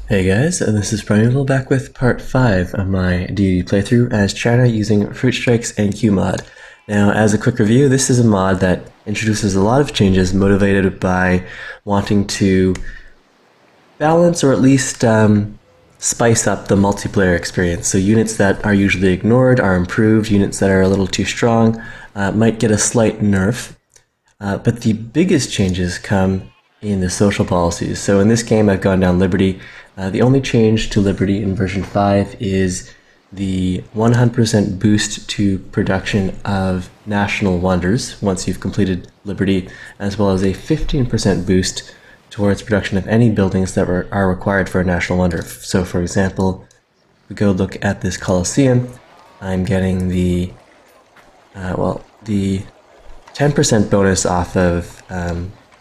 Hey guys, this is Primeval back with part 5 of my Deity playthrough as China using Fruit Strike's NQMod. Now, as a quick review, this is a mod that introduces a lot of changes motivated by wanting to balance or at least spice up the multiplayer experience. So units that are usually ignored are improved, units that are a little too strong might get a slight nerf. But the biggest changes come in the social policies. So in this game, I've gone down Liberty. The only change to Liberty in version 5 is the 100% boost to production of national wonders once you've completed Liberty, as well as a 15% boost towards production of any buildings that are required for a national wonder. So for example, we go look at this Colosseum. I'm getting the 10% bonus off of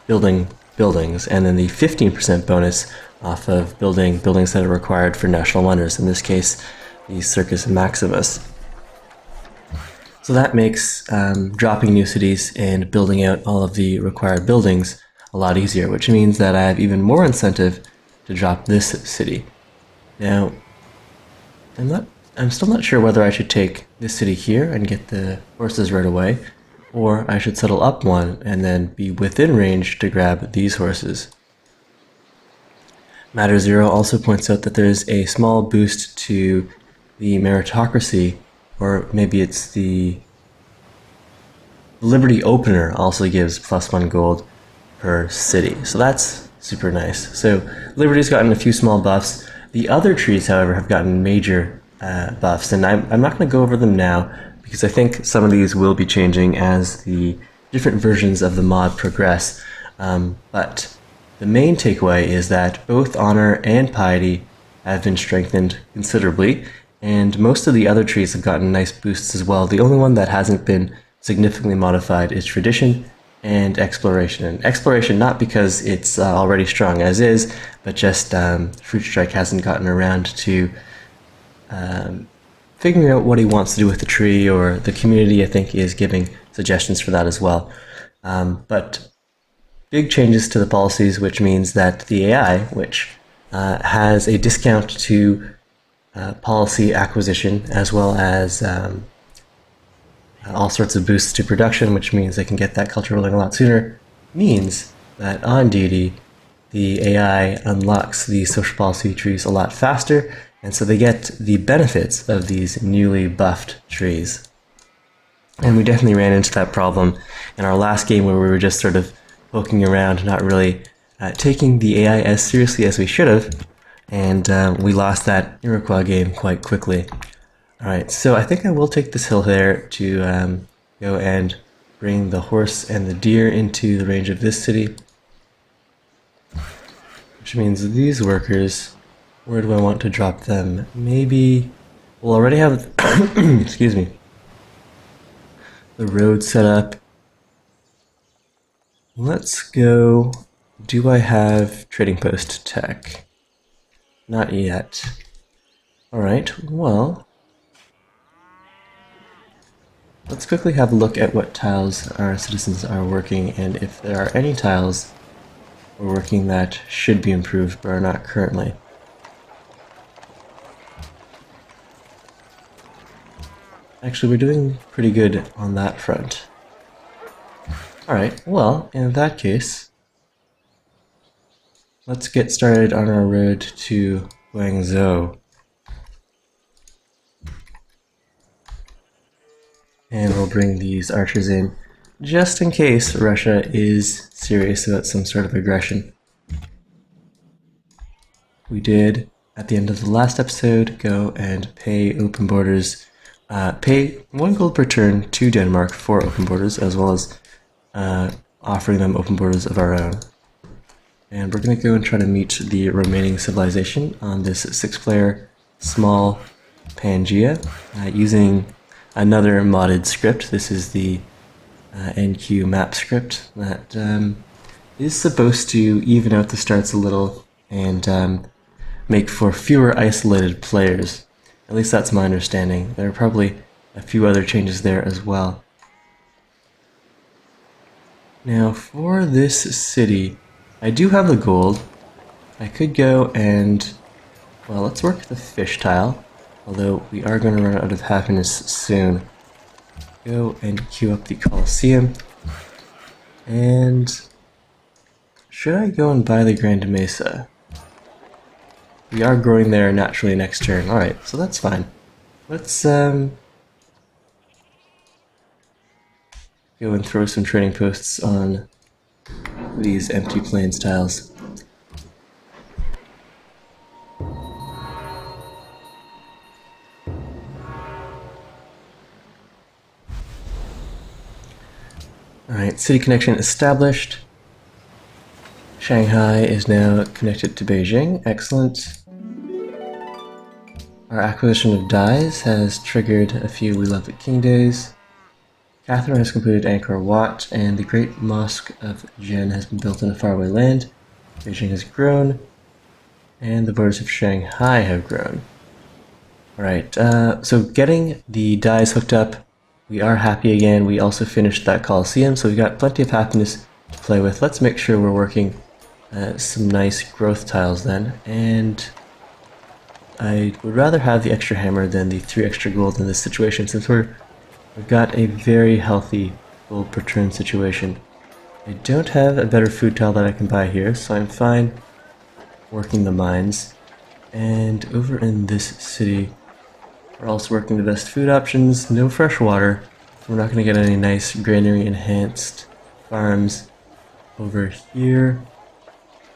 building buildings, and then the 15% bonus off of building buildings that are required for national wonders, in this case, the Circus Maximus. So that makes dropping new cities and building out all of the required buildings a lot easier, which means that I have even more incentive to drop this city. Now, I'm still not sure whether I should take this city here and get the horses right away, or I should settle up one and then be within range to grab these horses. Matter Zero also points out that there's a small boost to the meritocracy, or maybe it's the Liberty Opener also gives +1 gold per city. So that's super nice. So Liberty's gotten a few small buffs. The other trees, however, have gotten major buffs, and I'm not going to go over them now, because I think some of these will be changing as the different versions of the mod progress. But the main takeaway is that both Honor and Piety have been strengthened considerably, and most of the other trees have gotten nice boosts as well. The only one that hasn't been significantly modified is Tradition and Exploration. And Exploration not because it's already strong as is, but just Fruit Strike hasn't gotten around to figuring out what he wants to do with the tree, or the community, I think, is giving suggestions for that as well. But big changes to the policies, which means that the AI, which has a discount to policy acquisition, as well as all sorts of boosts to production, which means they can get that culture rolling a lot sooner, means that on Deity, the AI unlocks the social policy trees a lot faster, and so they get the benefits of these newly buffed trees. And we definitely ran into that problem in our last game, where we were just sort of poking around, not really taking the AI as seriously as we should have, and we lost that Iroquois game quite quickly. Alright, so I think I will take this hill there to go and bring the horse and the deer into the range of this city, which means these workers, where do I want to drop them? Maybe we'll already have excuse me, the road set up. Let's go. Do I have trading post tech? Not yet. Alright, well, let's quickly have a look at what tiles our citizens are working, and if there are any tiles we're working that should be improved but are not currently. Actually, we're doing pretty good on that front. Alright, well, in that case, let's get started on our road to Guangzhou. And we'll bring these archers in, just in case Russia is serious about some sort of aggression. We did, at the end of the last episode, go and pay open borders, pay 1 gold per turn to Denmark for open borders, as well as offering them open borders of our own. And we're going to go and try to meet the remaining civilization on this 6-player small Pangea using another modded script. This is the NQ map script that is supposed to even out the starts a little and make for fewer isolated players. At least that's my understanding. There are probably a few other changes there as well. Now, for this city, I do have the gold. I could go and Well, let's work the fish tile, although we are going to run out of happiness soon. Go and queue up the Colosseum. And should I go and buy the Grand Mesa? We are growing there naturally next turn. Alright, so that's fine. Let's go and throw some trading posts on these empty plains tiles. Alright, city connection established. Shanghai is now connected to Beijing. Excellent. Our acquisition of dyes has triggered a few We Love It King days. Catherine has completed Angkor Wat, and the Great Mosque of Jin has been built in a faraway land. Beijing has grown, and the borders of Shanghai have grown. Alright, so getting the dyes hooked up, we are happy again. We also finished that Colosseum, so we've got plenty of happiness to play with. Let's make sure we're working some nice growth tiles then, and I would rather have the extra hammer than the 3 extra gold in this situation, since we've got a very healthy gold per turn situation. I don't have a better food tile that I can buy here, so I'm fine working the mines. And over in this city, we're also working the best food options. No fresh water, so we're not going to get any nice granary enhanced farms over here.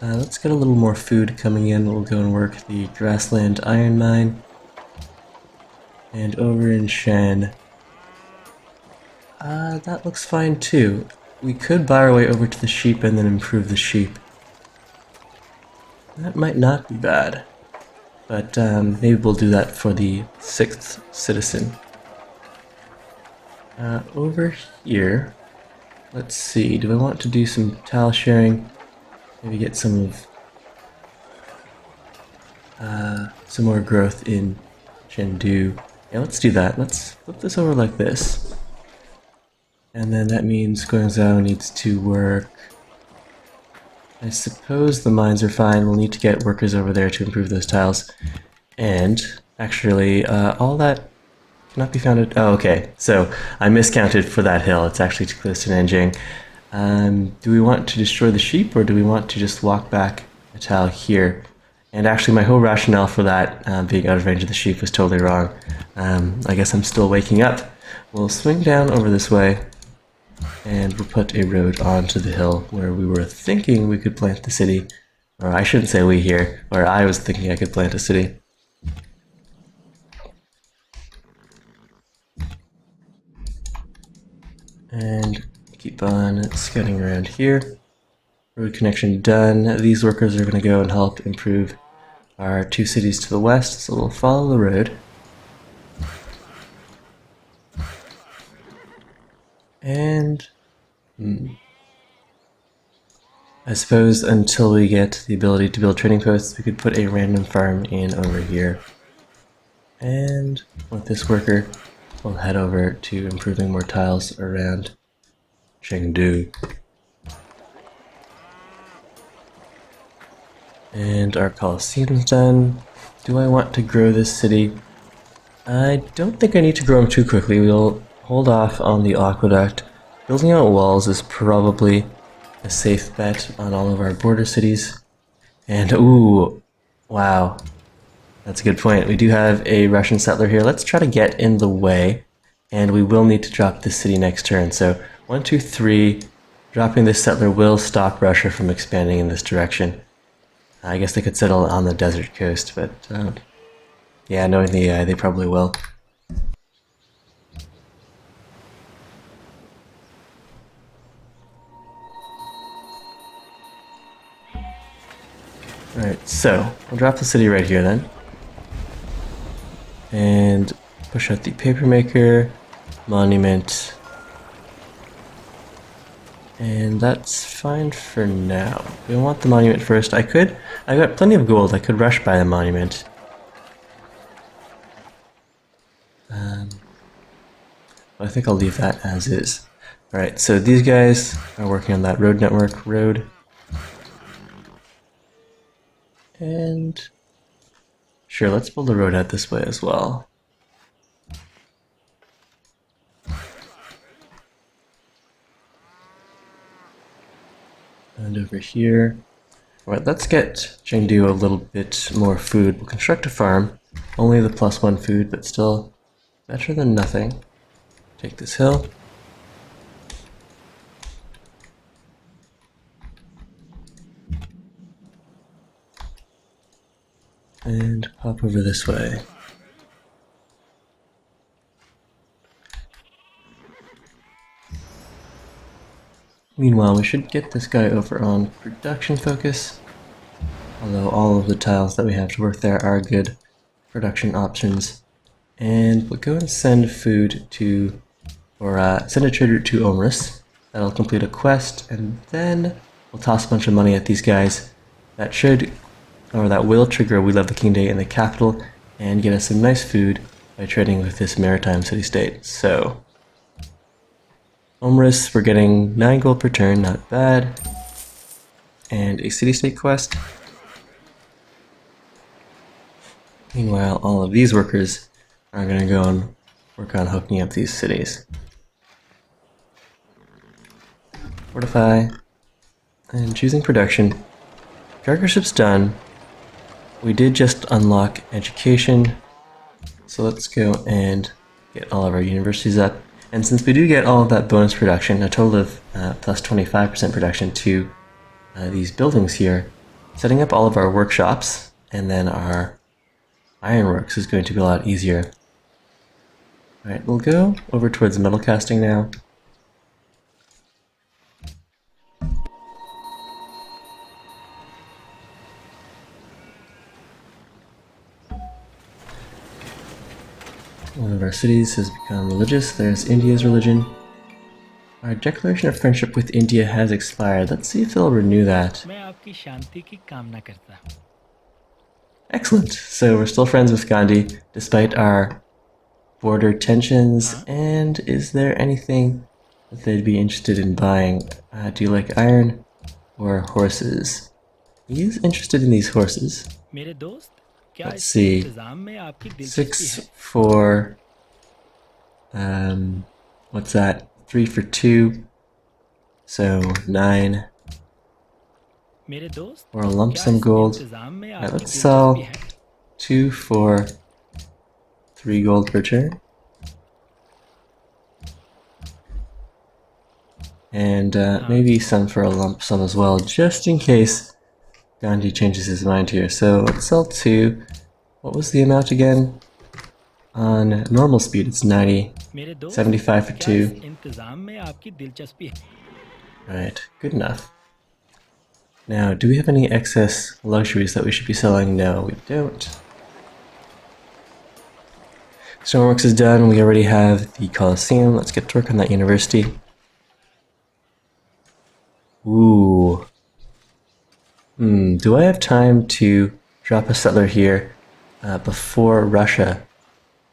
Let's get a little more food coming in. We'll go and work the grassland iron mine. And over in Shan, that looks fine too. We could buy our way over to the sheep and then improve the sheep. That might not be bad, but maybe we'll do that for the 6th citizen. Over here, let's see, do I want to do some tile sharing? Maybe get some more growth in Chengdu. Yeah, let's do that. Let's flip this over like this. And then that means Guangzhou needs to work. I suppose the mines are fine. We'll need to get workers over there to improve those tiles. And actually, all that cannot be found. Oh, okay. So I miscounted for that hill. It's actually too close to Nanjing. Do we want to destroy the sheep, or do we want to just walk back a tile here? And actually, my whole rationale for that being out of range of the sheep was totally wrong. I guess I'm still waking up. We'll swing down over this way, and we'll put a road onto the hill where we were thinking we could plant the city. Or I shouldn't say we here, where I was thinking I could plant a city. And keep on scouting around here. Road connection done. These workers are going to go and help improve our 2 cities to the west, so we'll follow the road. And I suppose until we get the ability to build trading posts, we could put a random farm in over here. And with this worker, we'll head over to improving more tiles around Chengdu. And our Colosseum's done. Do I want to grow this city? I don't think I need to grow them too quickly. We'll hold off on the aqueduct. Building out walls is probably a safe bet on all of our border cities. And ooh, wow. That's a good point. We do have a Russian settler here. Let's try to get in the way, and we will need to drop this city next turn. So 1, 2, 3. Dropping this settler will stop Russia from expanding in this direction. I guess they could settle on the desert coast, but yeah, knowing the AI, they probably will. Alright, so we'll drop the city right here then. And push out the papermaker, monument, and that's fine for now. We want the monument first. I've got plenty of gold. I could rush by the monument. I think I'll leave that as is. Alright, so these guys are working on that road network. Road. And Sure, let's build a road out this way as well. And over here. Alright, let's get Chengdu a little bit more food. We'll construct a farm. Only the +1 food, but still better than nothing. Take this hill. And pop over this way. Meanwhile, we should get this guy over on production focus. Although all of the tiles that we have to work there are good production options. And we'll go and send food to, or send a trader to Omrus. That'll complete a quest, and then we'll toss a bunch of money at these guys. That should, or that will trigger a We Love the King Day in the capital and get us some nice food by trading with this maritime city-state. So, Omrus, we're getting 9 gold per turn, not bad. And a city-state quest. Meanwhile, all of these workers are going to go and work on hooking up these cities. Fortify. And choosing production. Cargo ship's done. We did just unlock education. So let's go and get all of our universities up. And since we do get all of that bonus production, a total of plus 25% production to these buildings here, setting up all of our workshops and then our ironworks is going to be a lot easier. Alright, we'll go over towards metal casting now. One of our cities has become religious. There's India's religion. Our declaration of friendship with India has expired. Let's see if they'll renew that. Excellent. So we're still friends with Gandhi, despite our border tensions. And is there anything that they'd be interested in buying? Do you like iron or horses? He is interested in these horses. Let's see. 6 for... what's that? 3 for 2. So 9. Or a lump sum gold. Alright, let's sell 2 for 3 gold per turn. And maybe some for a lump sum as well, just in case Gandhi changes his mind here. So let's sell 2. What was the amount again? On normal speed, it's 90. 75 for 2. Right, good enough. Now, do we have any excess luxuries that we should be selling? No, we don't. Stoneworks is done. We already have the Colosseum. Let's get to work on that university. Ooh. Do I have time to drop a settler here before Russia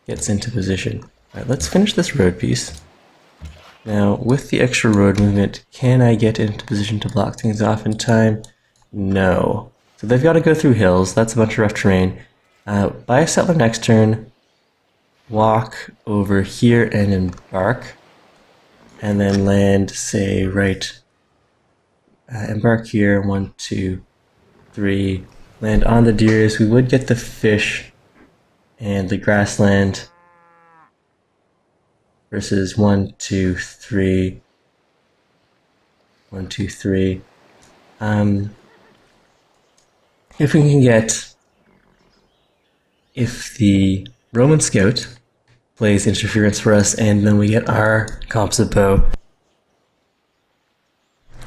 gets into position? Alright, let's finish this road piece. Now, with the extra road movement, can I get into position to block things off in time? No. So they've got to go through hills. That's a bunch of rough terrain. Buy a settler next turn. Walk over here and embark. And then land, say, right. Embark here. 1, 2, 3. Land on the deers. We would get the fish and the grassland. Versus 1, 2, 3. 1, 2, 3. If we can get... If the Roman scout plays interference for us and then we get our composite bow,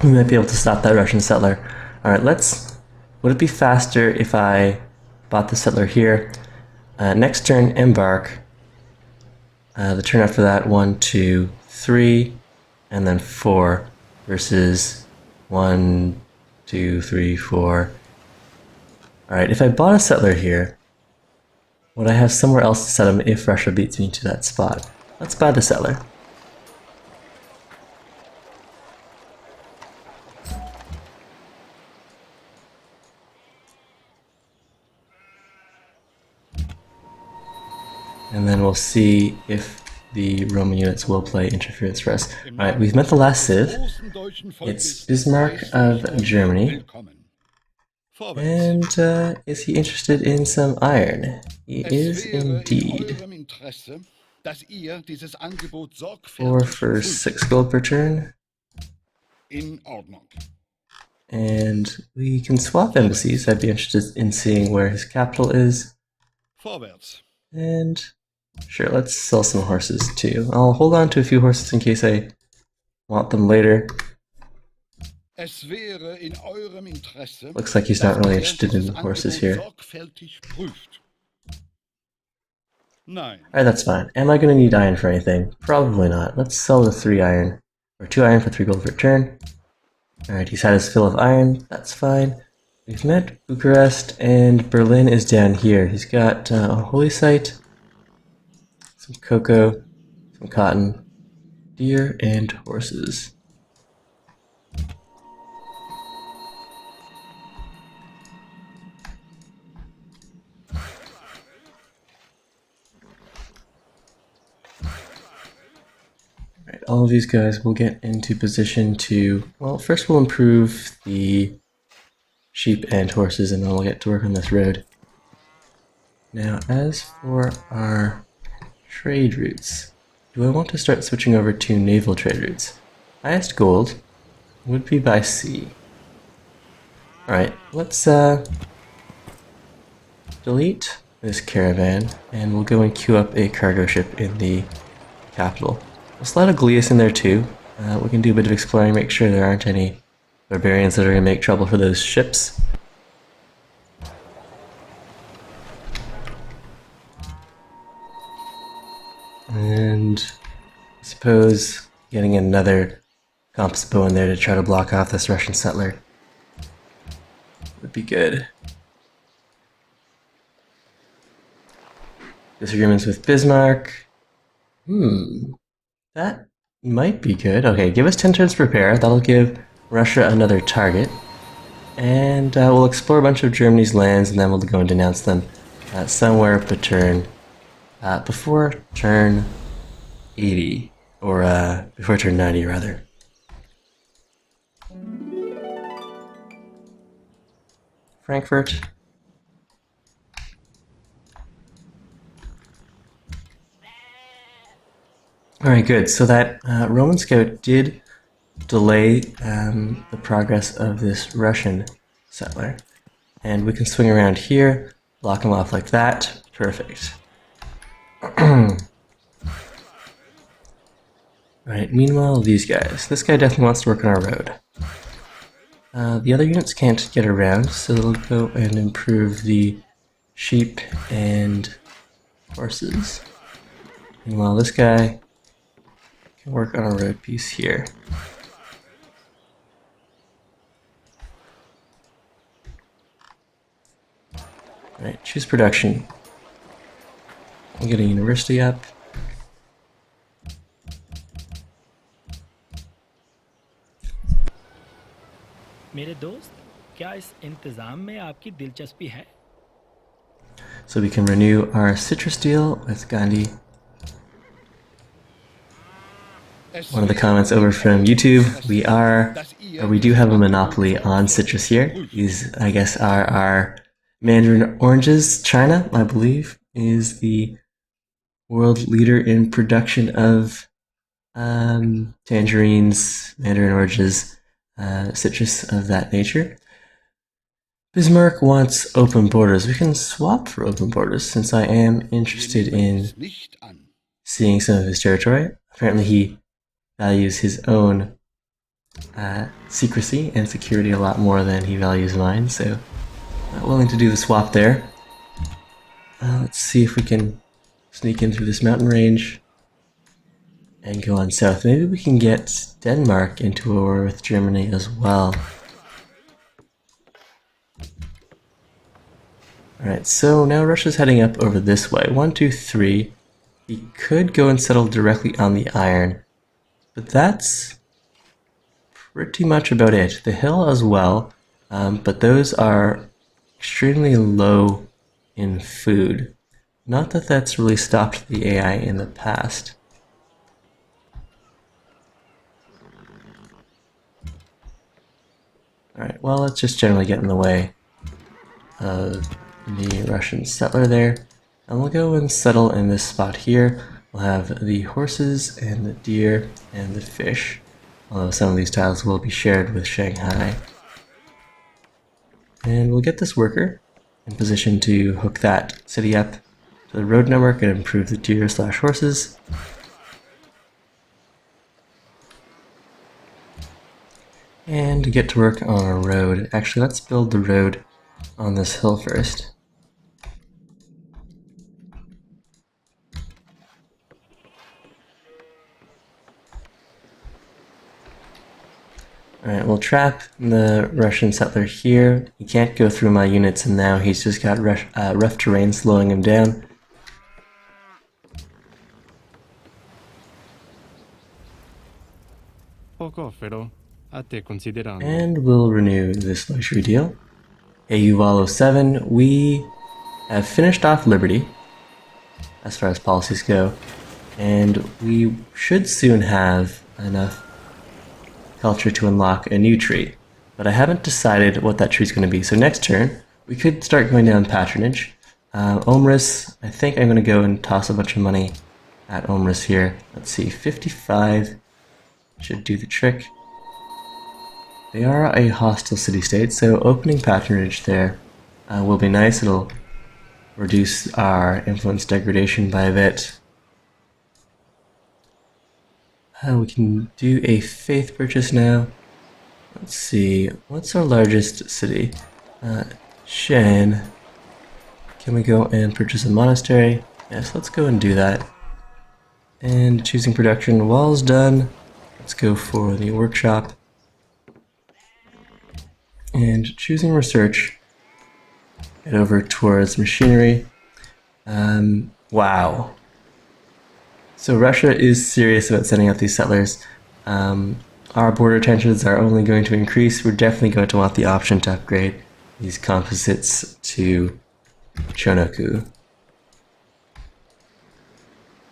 we might be able to stop that Russian settler. Alright, let's... Would it be faster if I bought the settler here? Next turn, embark. The turn after that, 1, 2, 3, and then 4 versus 1, 2, 3, 4. Alright, if I bought a settler here, would I have somewhere else to set him if Russia beats me to that spot? Let's buy the settler. and then we'll see if the Roman units will play interference for us. Alright, we've met the last civ. It's Bismarck of Germany. And is he interested in some iron? He is indeed. 4 for 6 gold per turn. And we can swap embassies. I'd be interested in seeing where his capital is. And sure, let's sell some horses too. I'll hold on to a few horses in case I want them later. Looks like he's not really interested in horses here. Alright, that's fine. Am I going to need iron for anything? Probably not. Let's sell the 3 iron. Or 2 iron for 3 gold per turn. Alright, he's had his fill of iron. That's fine. We've met Bucharest, and Berlin is down here. He's got a holy site, some cocoa, some cotton, deer, and horses. Alright, all of these guys will get into position to, well, first we'll improve the sheep and horses, and then we'll get to work on this road. Now, as for our trade routes, do I want to start switching over to naval trade routes? Highest gold would be by sea. Alright, let's delete this caravan, and we'll go and queue up a cargo ship in the capital. We'll slide a Glias in there too. We can do a bit of exploring, make sure there aren't any barbarians that are going to make trouble for those ships. And I suppose getting another compass bow in there to try to block off this Russian settler would be good. Disagreements with Bismarck. That might be good. Okay, give us 10 turns to prepare. That'll give Russia another target. And we'll explore a bunch of Germany's lands, and then we'll go and denounce them somewhere before turn 80. Or before turn 90, rather. Frankfurt. Alright, good. So that Roman scout did delay the progress of this Russian settler. And we can swing around here, block him off like that. Perfect. Right, meanwhile, these guys. This guy definitely wants to work on our road. The other units can't get around, so they'll go and improve the sheep and horses. Meanwhile, this guy can work on a road piece here. Alright, choose production. We'll get a university up. मेरे दोस्त, क्या इस इंतजाम में आपकी दिलचस्पी है? So we can renew our citrus deal with Gandhi. One of the comments over from YouTube, we do have a monopoly on citrus here. These, I guess, are our mandarin oranges. China, I believe, is the world leader in production of tangerines, mandarin oranges, citrus of that nature. Bismarck wants open borders. We can swap for open borders since I am interested in seeing some of his territory. Apparently he values his own secrecy and security a lot more than he values mine, so not willing to do the swap there. Let's see if we can sneak in through this mountain range and go on south. Maybe we can get Denmark into a war with Germany as well. Alright, so now Russia's heading up over this way. 1, 2, 3. He could go and settle directly on the iron, but that's pretty much about it. The hill as well, but those are extremely low in food. Not that that's really stopped the AI in the past. Alright, well, let's just generally get in the way of the Russian settler there. And we'll go and settle in this spot here. We'll have the horses and the deer and the fish, although some of these tiles will be shared with Shanghai. And we'll get this worker in position to hook that city up to the road network and improve the deer/horses. And get to work on a road. Actually, let's build the road on this hill first. Alright, we'll trap the Russian settler here. He can't go through my units, and now he's just got rough terrain slowing him down. Poco, pero ate considerando. And we'll renew this luxury deal. CIV5, we have finished off Liberty, as far as policies go, and we should soon have enough culture to unlock a new tree. But I haven't decided what that tree is going to be, so next turn, we could start going down Patronage. Omris, I think I'm going to go and toss a bunch of money at Omris here. Let's see, 55 should do the trick. They are a hostile city-state, so opening Patronage there will be nice. It'll reduce our influence degradation by a bit. We can do a faith purchase now. Let's see, what's our largest city? Shan. Can we go and purchase a monastery? Yes, let's go and do that. And choosing production, walls done. Let's go for the workshop. And choosing research. Head over towards machinery. Wow. So Russia is serious about sending out these settlers. Our border tensions are only going to increase. We're definitely going to want the option to upgrade these composites to Chonoku.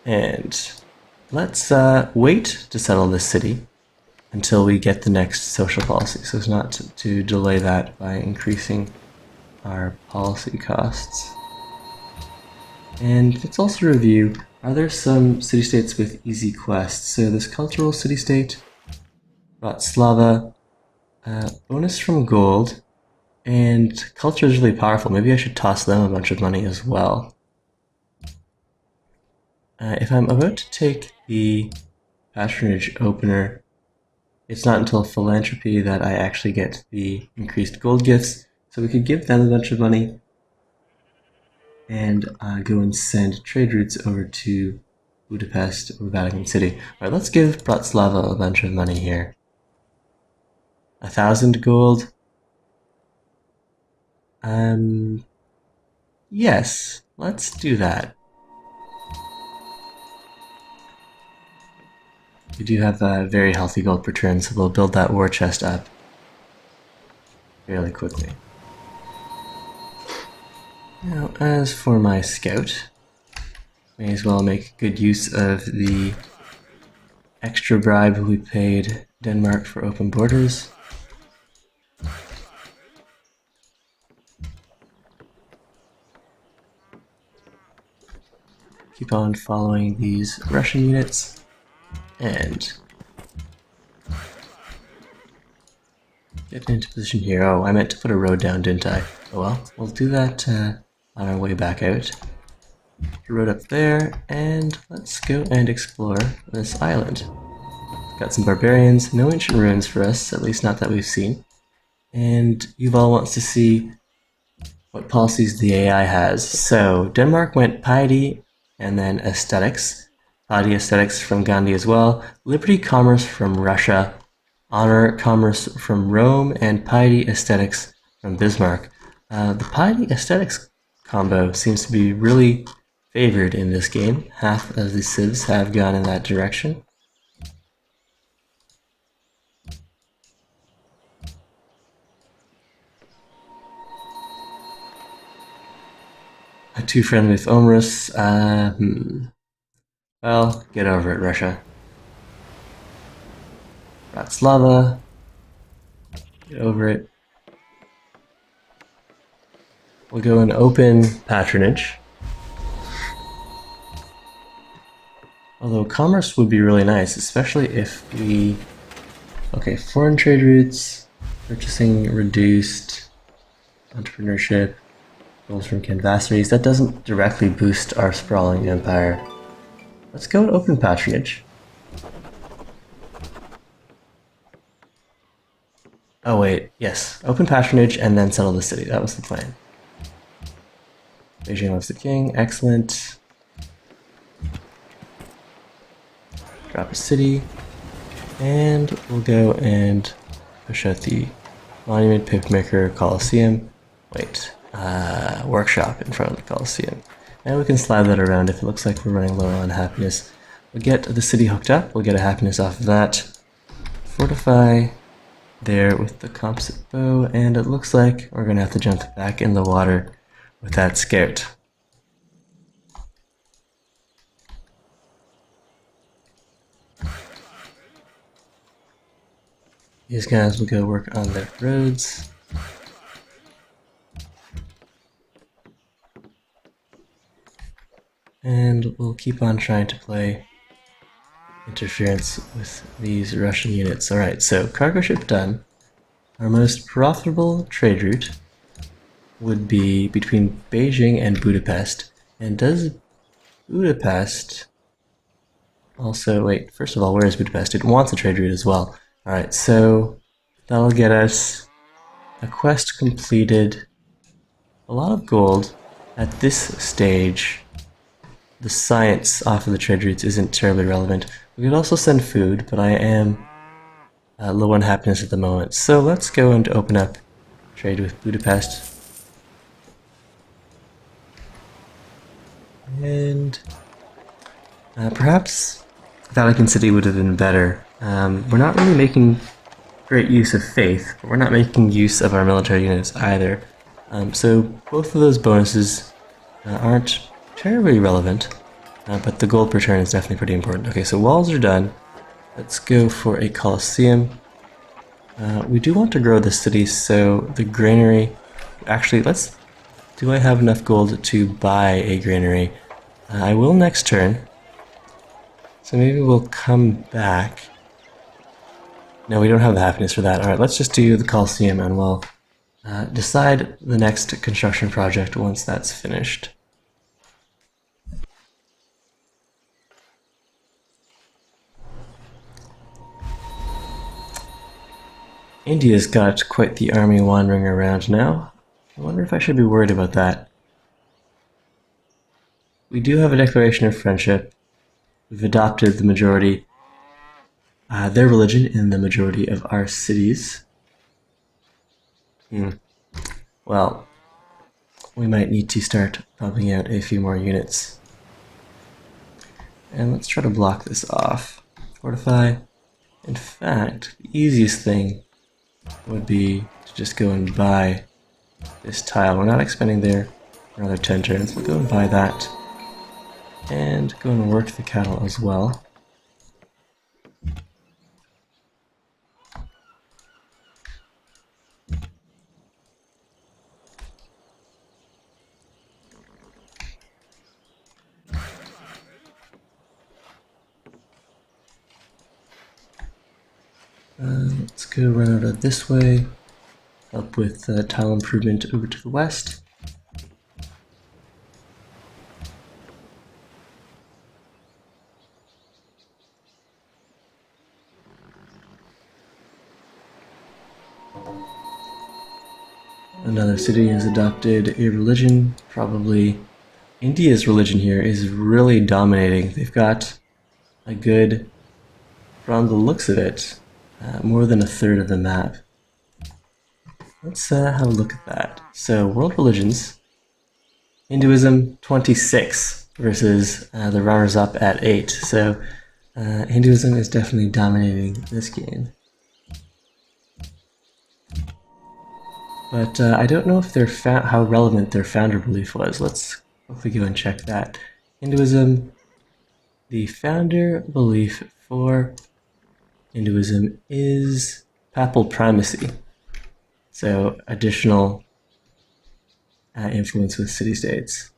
And let's wait to settle this city until we get the next social policy, so as not to delay that by increasing our policy costs. And let's also review, are there some city-states with easy quests? So this cultural city-state, Bratislava, bonus from gold, and culture is really powerful. Maybe I should toss them a bunch of money as well. If I'm about to take the patronage opener, it's not until philanthropy that I actually get the increased gold gifts, so we could give them a bunch of money and go and send trade routes over to Budapest or Vatican City. Alright, let's give Bratislava a bunch of money here. 1,000 gold. Yes, let's do that. We do have a very healthy gold per turn, so we'll build that war chest up fairly quickly. Now, as for my scout, may as well make good use of the extra bribe we paid Denmark for open borders. Keep on following these Russian units, and get into position here. Oh, I meant to put a road down, didn't I? Oh well, we'll do that on our way back out. Road up there, and let's go and explore this island. Got some barbarians, no ancient ruins for us, at least not that we've seen. And Yuval wants to see what policies the AI has. So Denmark went piety and then aesthetics. Piety aesthetics from Gandhi as well. Liberty commerce from Russia. Honor commerce from Rome, and piety aesthetics from Bismarck. The piety aesthetics combo seems to be really favored in this game. Half of the civs have gone in that direction. too friendly with Omerus. Well, get over it, Russia. Bratislava. Get over it. We'll go and open Patronage. Although commerce would be really nice, especially if we... Okay, foreign trade routes, purchasing reduced, entrepreneurship, goals from canvassaries. That doesn't directly boost our sprawling empire. Let's go and open Patronage. Oh wait, yes. Open Patronage and then settle the city. That was the plan. Beijing loves the king. Excellent. Drop a city. And we'll go and push out the Monument, Papermaker, Coliseum. Wait. Workshop in front of the Coliseum. And we can slide that around if it looks like we're running low on happiness. We'll get the city hooked up. We'll get a happiness off of that. Fortify there with the composite bow, and it looks like we're going to have to jump back in the water with that scout. These guys will go work on their roads. And we'll keep on trying to play interference with these Russian units. Alright, so cargo ship done. Our most profitable trade route would be between Beijing and Budapest. And does Budapest also... Wait, first of all, where is Budapest? It wants a trade route as well. Alright, so that'll get us a quest completed, a lot of gold. At this stage, the science off of the trade routes isn't terribly relevant. We could also send food, but I am low on happiness at the moment. So let's go and open up trade with Budapest. And perhaps Vatican City would have been better. We're not really making great use of faith, but we're not making use of our military units either. So both of those bonuses aren't terribly relevant, but the gold per turn is definitely pretty important. Okay, so walls are done. Let's go for a Colosseum. We do want to grow the city, so the granary... Actually, let's... Do I have enough gold to buy a granary? I will next turn. So maybe we'll come back. No, we don't have the happiness for that. Alright, let's just do the Colosseum and we'll decide the next construction project once that's finished. India's got quite the army wandering around now. I wonder if I should be worried about that. We do have a declaration of friendship. We've adopted the majority, their religion in the majority of our cities. Well, we might need to start pumping out a few more units. And let's try to block this off. Fortify. In fact, the easiest thing would be to just go and buy this tile. We're not expending there for another 10 turns. We'll go and buy that. And go and work the cattle as well. Let's go run out this way. Help with tile improvement over to the west. Another city has adopted a religion. Probably India's religion here is really dominating. They've got a good, from the looks of it, more than a third of the map. Let's have a look at that. So, world religions. Hinduism, 26 versus the runners-up at 8. So, Hinduism is definitely dominating this game. But I don't know if how relevant their founder belief was. Let's hopefully go and check that. Hinduism, the founder belief for Hinduism is papal primacy. So additional influence with city-states.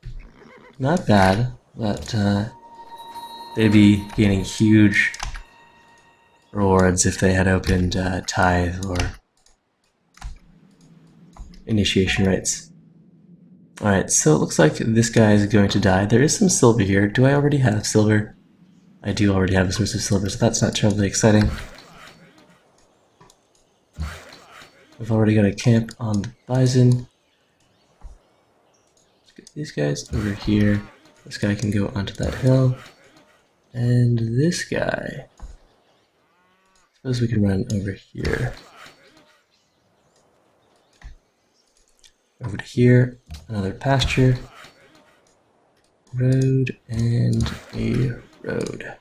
Not bad, but they'd be gaining huge rewards if they had opened tithe or initiation rites. Alright, so it looks like this guy is going to die. There is some silver here. Do I already have silver? I do already have a source of silver, so that's not terribly exciting. We've already got a camp on the bison. Let's get these guys over here. This guy can go onto that hill. And this guy, I suppose we can run over here. Over to here, another pasture, road, and a road.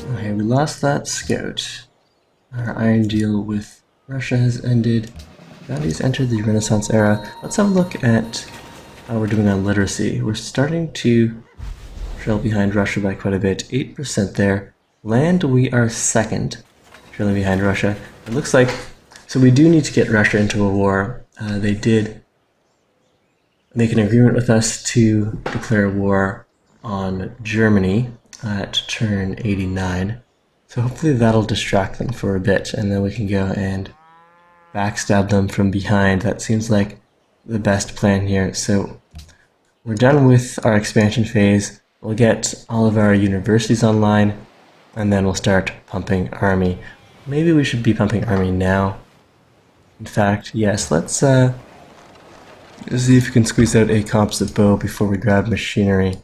Okay, we lost that scout. Our iron deal with Russia has ended. Bounties entered the Renaissance era. Let's have a look at how we're doing on literacy. We're starting to trail behind Russia by quite a bit. 8% there. Land, we are second, trailing behind Russia. It looks like, so we do need to get Russia into a war. They did make an agreement with us to declare war on Germany at turn 89. So hopefully that'll distract them for a bit, and then we can go and backstab them from behind. That seems like the best plan here. So we're done with our expansion phase. We'll get all of our universities online, and then we'll start pumping army. Maybe we should be pumping army now. In fact, yes, let's see if we can squeeze out a composite bow before we grab machinery.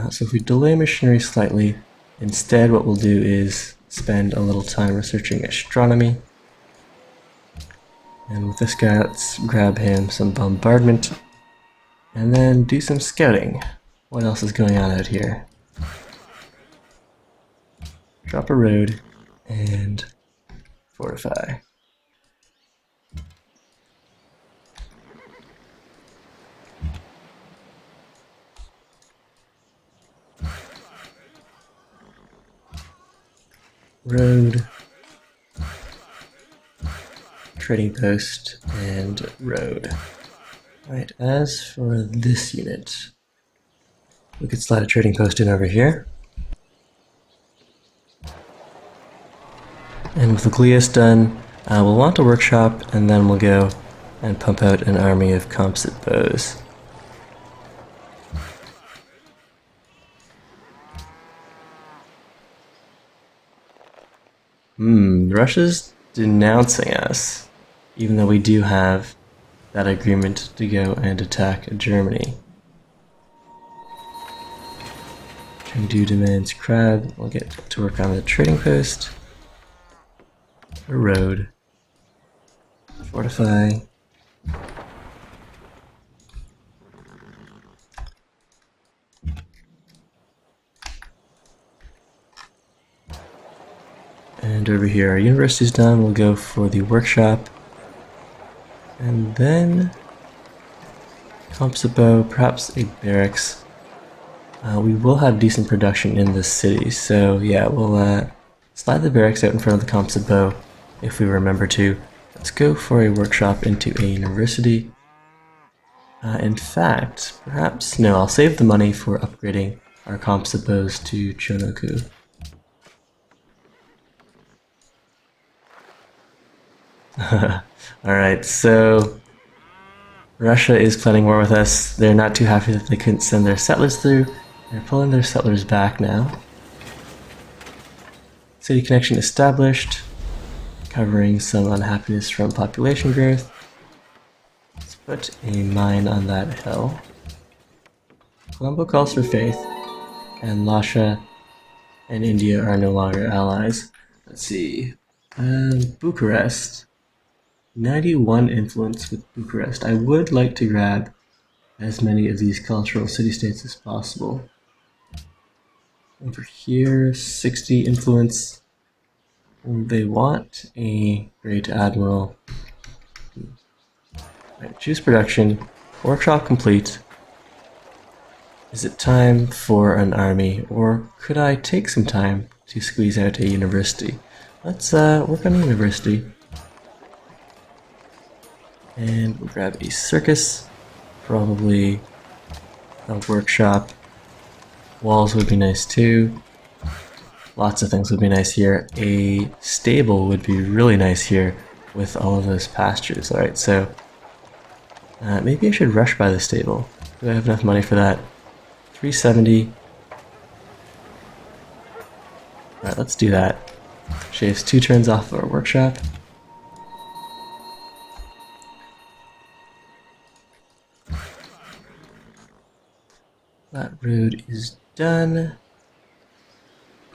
So if we delay machinery slightly, instead what we'll do is spend a little time researching astronomy. And with this guy, let's grab him some bombardment, and then do some scouting. What else is going on out here? Drop a road, and fortify. Road, trading post, and road. Right, as for this unit, we could slide a trading post in over here. And with the Glias done, we'll want a workshop, and then we'll go and pump out an army of composite bows. Russia's denouncing us, even though we do have that agreement to go and attack Germany. Chengdu demands crab. We'll get to work on the trading post. A road. Fortify. And over here, our university's done. We'll go for the workshop. And then composite bow, perhaps a barracks. We will have decent production in this city, so yeah, we'll slide the barracks out in front of the composite bow if we remember to. Let's go for a workshop into a university. In fact, perhaps, no, I'll save the money for upgrading our composite bows to Chonoku. Alright, so Russia is planning war with us. They're not too happy that they couldn't send their settlers through. They're pulling their settlers back now. City connection established, covering some unhappiness from population growth. Let's put a mine on that hill. Colombo calls for faith, and Lasha and India are no longer allies. Let's see. Bucharest. 91 influence with Bucharest. I would like to grab as many of these cultural city-states as possible. Over here, 60 influence. They want a Great Admiral. Right, choose production. Workshop complete. Is it time for an army, or could I take some time to squeeze out a university? Let's work on a university. And we'll grab a circus, probably a workshop. Walls would be nice too. Lots of things would be nice here. A stable would be really nice here with all of those pastures. Alright, so maybe I should rush by the stable. Do I have enough money for that? 370. Alright, let's do that. Shaves 2 turns off of our workshop. That road is done.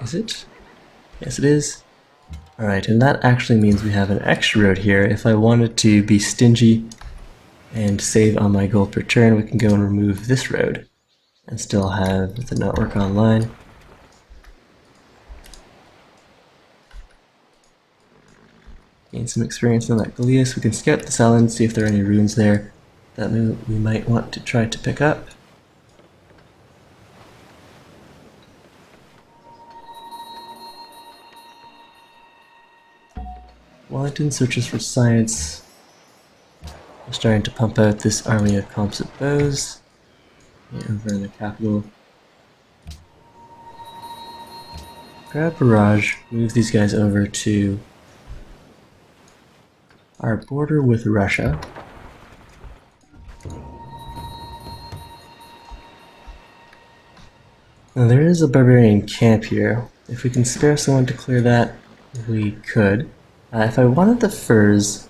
Is it? Yes, it is. Alright, and that actually means we have an extra road here. If I wanted to be stingy and save on my gold per turn, we can go and remove this road and still have the network online. Gain some experience on that Galeas. We can scout the Salon, see if there are any ruins there that we might want to try to pick up. Wellington searches for science. We're starting to pump out this army of composite bows over in the capital. Grab Barrage, move these guys over to our border with Russia. Now there is a barbarian camp here. If we can spare someone to clear that, we could. If I wanted the furs,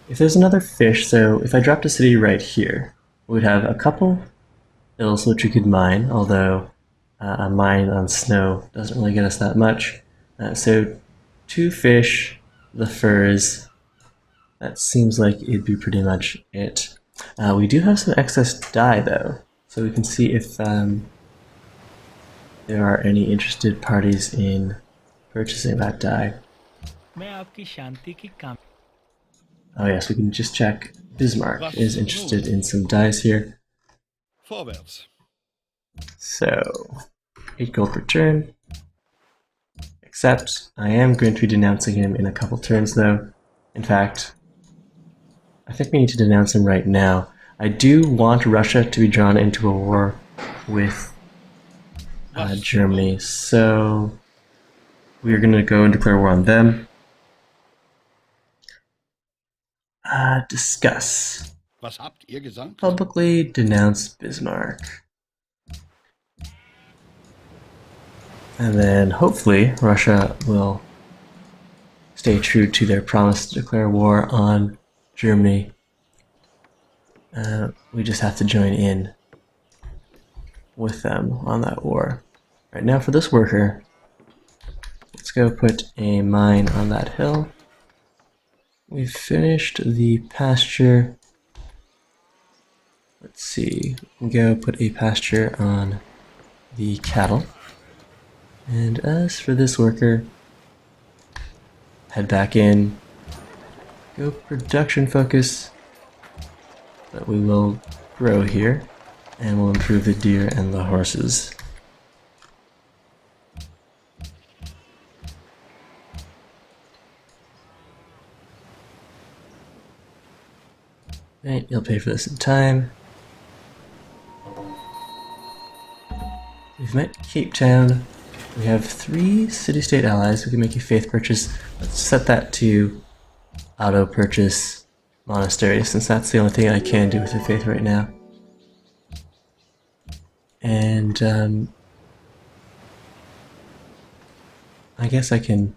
if there's another fish, so if I dropped a city right here, we'd have a couple hills which we could mine, although a mine on snow doesn't really get us that much. So 2 fish, the furs, that seems like it'd be pretty much it. We do have some excess dye though, so we can see if there are any interested parties in purchasing that dye. Oh yes, we can just check. Bismarck is interested in some dyes here. Vorwärts. So, 8 gold per turn. Except, I am going to be denouncing him in a couple turns though. In fact, I think we need to denounce him right now. I do want Russia to be drawn into a war with Germany, so we're going to go and declare war on them. Discuss. Was habt ihr gesagt? Publicly denounce Bismarck. And then hopefully Russia will stay true to their promise to declare war on Germany. We just have to join in with them on that war. Right now for this worker, let's go put a mine on that hill. We've finished the pasture. Let's see, we can go put a pasture on the cattle. And as for this worker, head back in, go production focus, but we will grow here, and we'll improve the deer and the horses. Right, you'll pay for this in time. We've met Cape Town. We have 3 city-state allies. We can make a faith purchase. Let's set that to auto purchase monastery, since that's the only thing I can do with the faith right now. And I guess I can,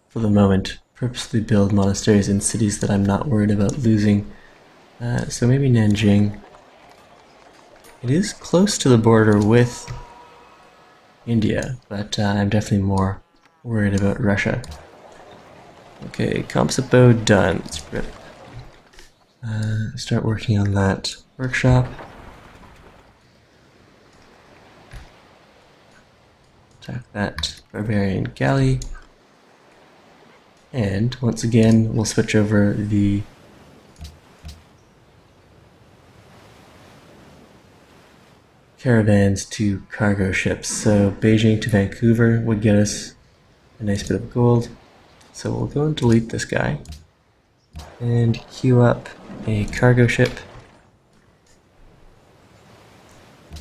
for the moment, purposely build monasteries in cities that I'm not worried about losing. So maybe Nanjing. It is close to the border with India, but I'm definitely more worried about Russia. Okay, composite bow done. Let's start working on that workshop. Attack that barbarian galley. And once again, we'll switch over the caravans to cargo ships. So Beijing to Vancouver would get us a nice bit of gold. So we'll go and delete this guy and queue up a cargo ship.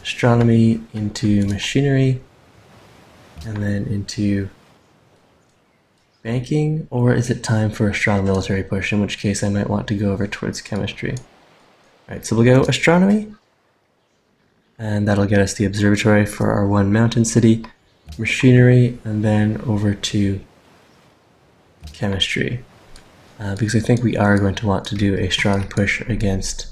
Astronomy into machinery, and then into banking, or is it time for a strong military push, in which case I might want to go over towards chemistry. Alright, so we'll go astronomy, and that'll get us the observatory for our one mountain city, machinery, and then over to chemistry. Because I think we are going to want to do a strong push against...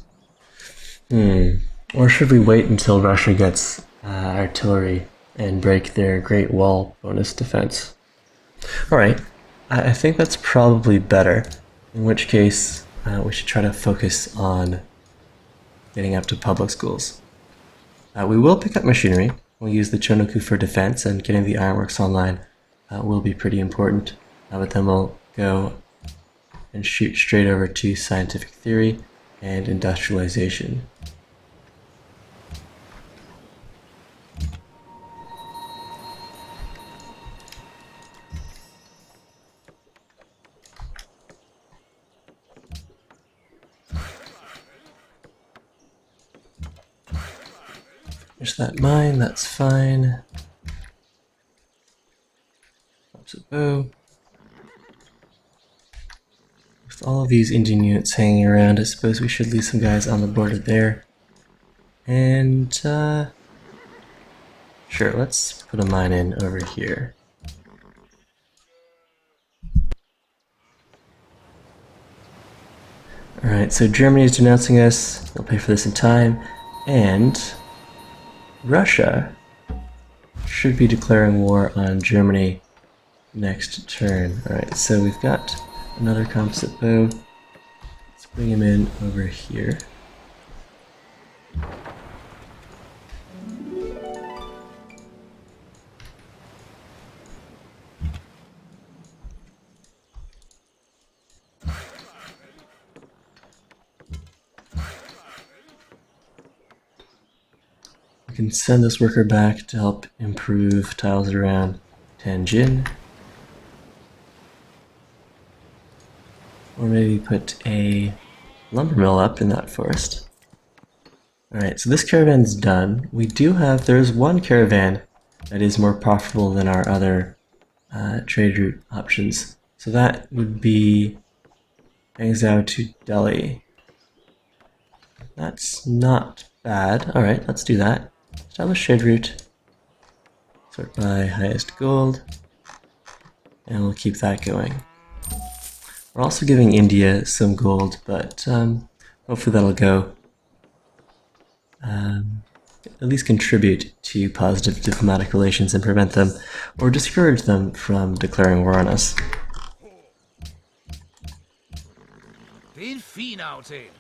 Or should we wait until Russia gets artillery and break their Great Wall bonus defense? Alright, I think that's probably better, in which case we should try to focus on getting up to public schools. We will pick up machinery. We'll use the Chonoku for defense, and getting the ironworks online will be pretty important. But then we'll go and shoot straight over to scientific theory and industrialization. There's that mine, that's fine. Opposite bow. With all of these Indian units hanging around, I suppose we should leave some guys on the border there. And, sure, let's put a mine in over here. Alright, so Germany is denouncing us. They'll pay for this in time. And Russia should be declaring war on Germany next turn. Alright, so we've got another composite bow. Let's bring him in over here. We can send this worker back to help improve tiles around Tianjin. Or maybe put a lumber mill up in that forest. Alright, so this caravan's done. We do have, there's one caravan that is more profitable than our other trade route options. So that would be Hangzhou to Delhi. That's not bad. Alright, let's do that. Establish trade route. Sort by highest gold. And we'll keep that going. We're also giving India some gold, but hopefully that'll go. At least contribute to positive diplomatic relations and prevent them, or discourage them from declaring war on us.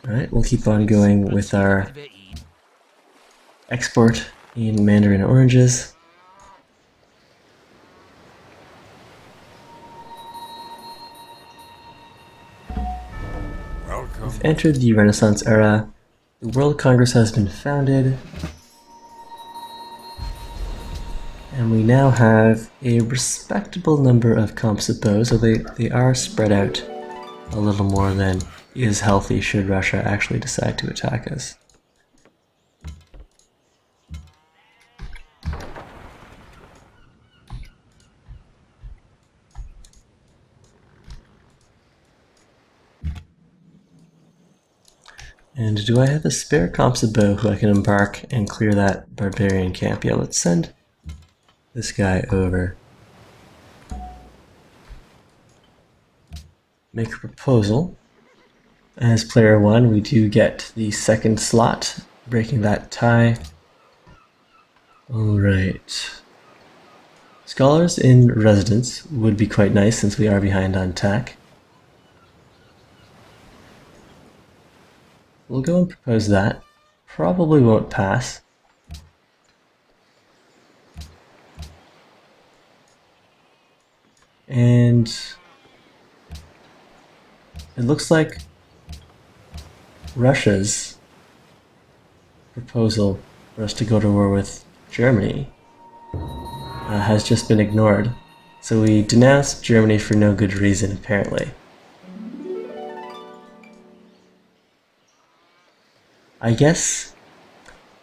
Alright, we'll keep on going with our export in mandarin oranges. We've entered the Renaissance era. The World Congress has been founded. And we now have a respectable number of composite bows, so they are spread out a little more than is healthy should Russia actually decide to attack us. And do I have a spare composite bow who I can embark and clear that barbarian camp? Yeah, let's send this guy over. Make a proposal. As player 1, we do get the second slot, breaking that tie. Alright. Scholars in residence would be quite nice since we are behind on TAC. we'll go and propose that. Probably won't pass. And it looks like Russia's proposal for us to go to war with Germany has just been ignored. So we denounced Germany for no good reason, apparently. I guess,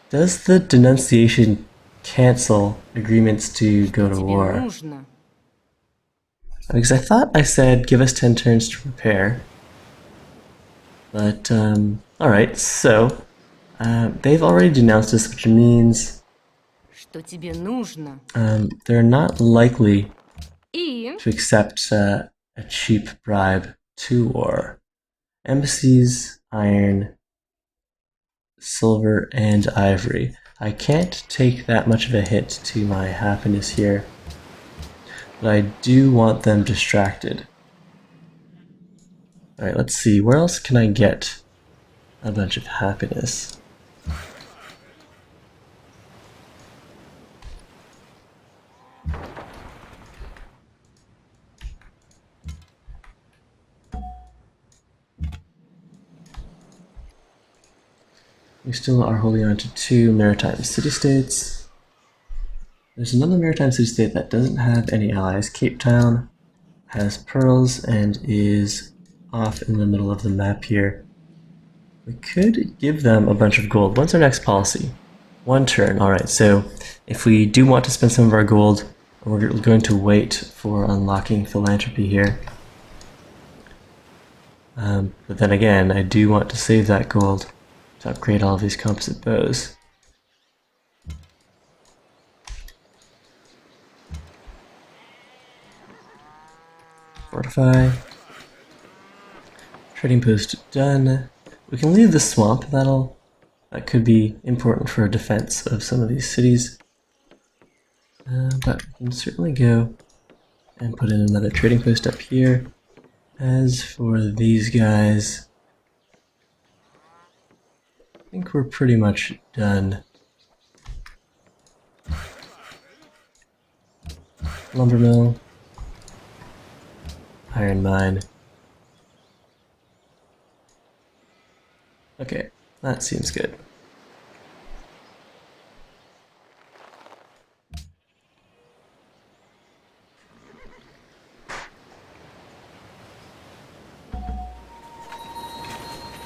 does the denunciation cancel agreements to go to war? Because I thought I said give us 10 turns to prepare. But, alright, so they've already denounced us, which means they're not likely to accept a cheap bribe to war. Embassies, iron, silver, and ivory. I can't take that much of a hit to my happiness here, but I do want them distracted. Alright, let's see, where else can I get a bunch of happiness? We still are holding on to 2 maritime city-states. There's another maritime city-state that doesn't have any allies. Cape Town has pearls and is off in the middle of the map here. We could give them a bunch of gold. When's our next policy? 1 turn. Alright, so if we do want to spend some of our gold, we're going to wait for unlocking philanthropy here. But then again, I do want to save that gold to upgrade all of these composite bows. Fortify. Trading post done. We can leave the swamp. That could be important for a defense of some of these cities. But we can certainly go and put in another trading post up here. As for these guys, I think we're pretty much done. Lumber mill, iron mine. Okay, that seems good.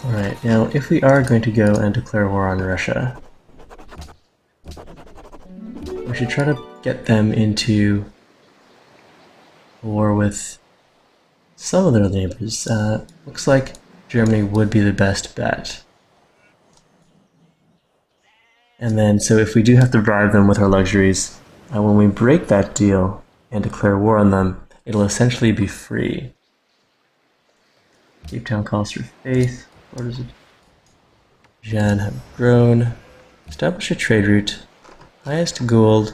Alright, now if we are going to go and declare war on Russia, we should try to get them into war with some of their neighbors. Looks like Germany would be the best bet. And then, so if we do have to bribe them with our luxuries, when we break that deal and declare war on them, it'll essentially be free. Cape Town calls for faith. Orders of Jan have grown. Establish a trade route. Highest gold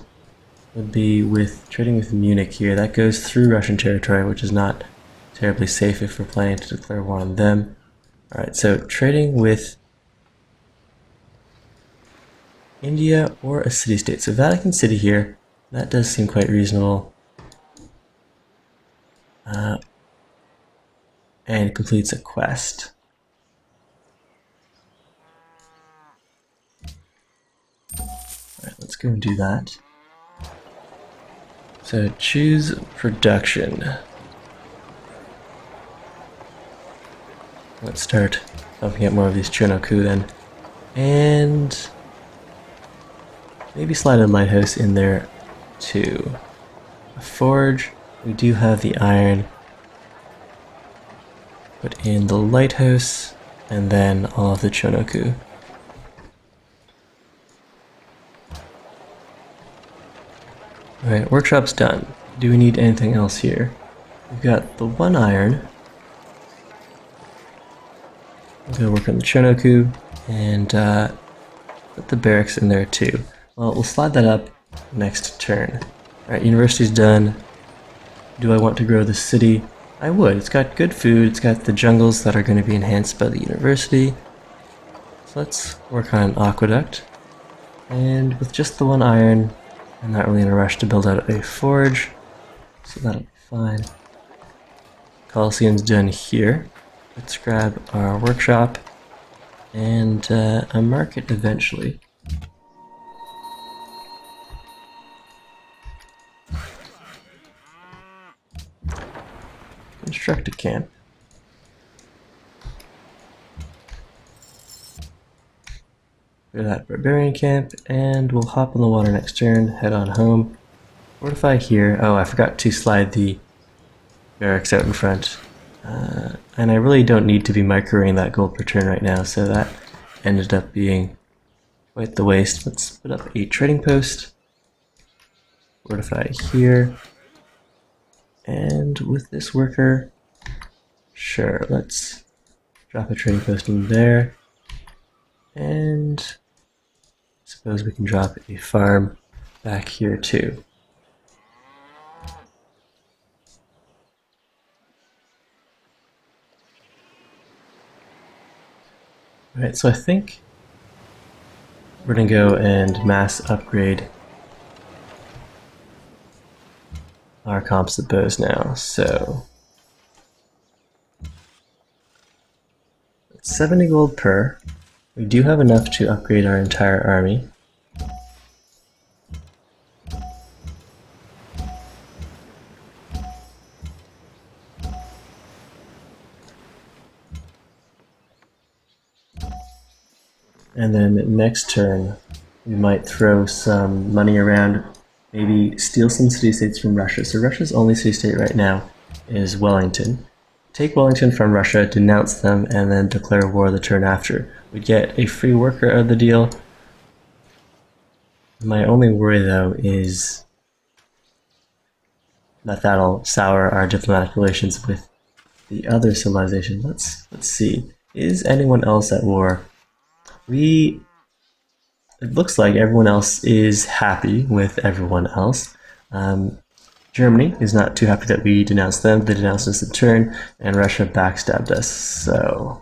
would be with trading with Munich here. That goes through Russian territory, which is not terribly safe if we're planning to declare war on them. Alright, so trading with India or a city-state. So Vatican City here, that does seem quite reasonable. And completes a quest. Alright, let's go and do that. So choose production. Let's start pumping up more of these Chonoku then. And maybe slide a lighthouse in there too. A forge, we do have the iron. Put in the lighthouse, and then all of the Chonoku. Alright, workshop's done. Do we need anything else here? We've got the 1 iron. We'll go work on the Chonoku, and put the barracks in there too. Well, we'll slide that up next turn. Alright, university's done. Do I want to grow the city? I would. It's got good food, it's got the jungles that are going to be enhanced by the university. So let's work on an aqueduct. And with just the one iron, I'm not really in a rush to build out a forge, so that'll be fine. Coliseum's done here. Let's grab our workshop and a market eventually. Construct a camp. Clear that barbarian camp, and we'll hop on the water next turn, head on home. Fortify here. Oh, I forgot to slide the barracks out in front. And I really don't need to be microing that gold per turn right now, so that ended up being quite the waste. Let's put up a trading post. Fortify here. And with this worker, sure, let's drop a trading post in there. And I suppose we can drop a farm back here too. Alright, so I think we're going to go and mass upgrade our composite bows now. So 70 gold per. We do have enough to upgrade our entire army. And then next turn, we might throw some money around, maybe steal some city-states from Russia. So Russia's only city-state right now is Wellington. Take Wellington from Russia, denounce them, and then declare war the turn after. We get a free worker out of the deal. My only worry, though, is that that'll sour our diplomatic relations with the other civilization. Let's see. Is anyone else at war? It looks like everyone else is happy with everyone else. Germany is not too happy that we denounced them. They denounced us in turn, and Russia backstabbed us. So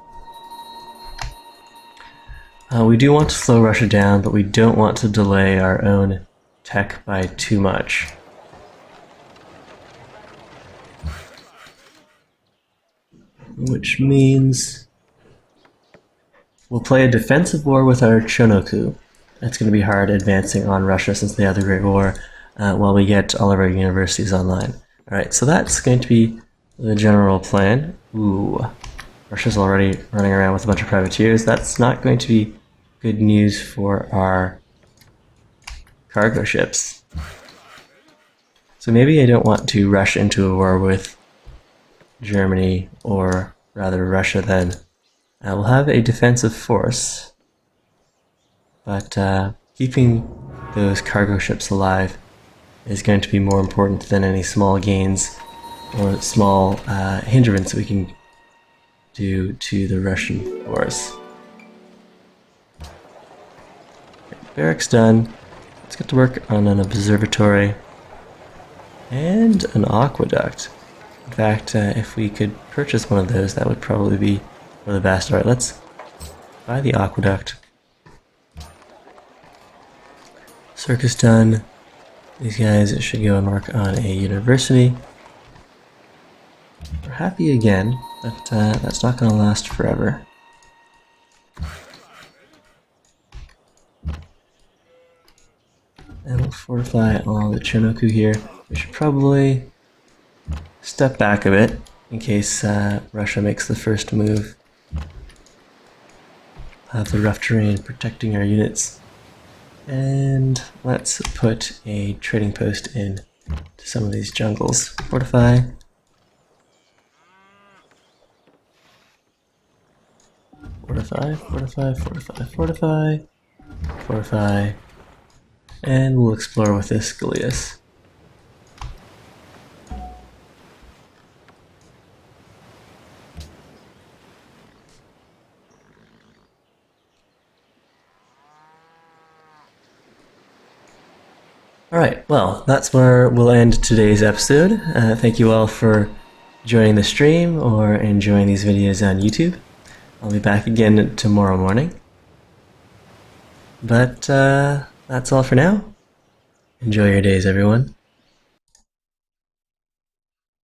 we do want to slow Russia down, but we don't want to delay our own tech by too much. Which means we'll play a defensive war with our Chonoku. It's going to be hard advancing on Russia since they have the Great War while we get all of our universities online. Alright, so that's going to be the general plan. Ooh, Russia's already running around with a bunch of privateers. That's not going to be good news for our cargo ships. So maybe I don't want to rush into a war with Germany, or rather Russia then. We'll have a defensive force, but keeping those cargo ships alive is going to be more important than any small gains or small hindrance we can do to the Russian force. Okay, barracks done. Let's get to work on an observatory and an aqueduct. In fact, if we could purchase one of those, that would probably be for the best. Alright, let's buy the aqueduct. Circus done. These guys should go and work on a university. We're happy again, but that's not going to last forever. And we'll fortify all the Chonoku here. We should probably step back a bit in case Russia makes the first move. Have the rough terrain protecting our units. And let's put a trading post in to some of these jungles. Fortify. Fortify, fortify, fortify, fortify, fortify. And we'll explore with this Galeas. Alright, well, that's where we'll end today's episode. Thank you all for joining the stream or enjoying these videos on YouTube. I'll be back again tomorrow morning. But that's all for now. Enjoy your days, everyone.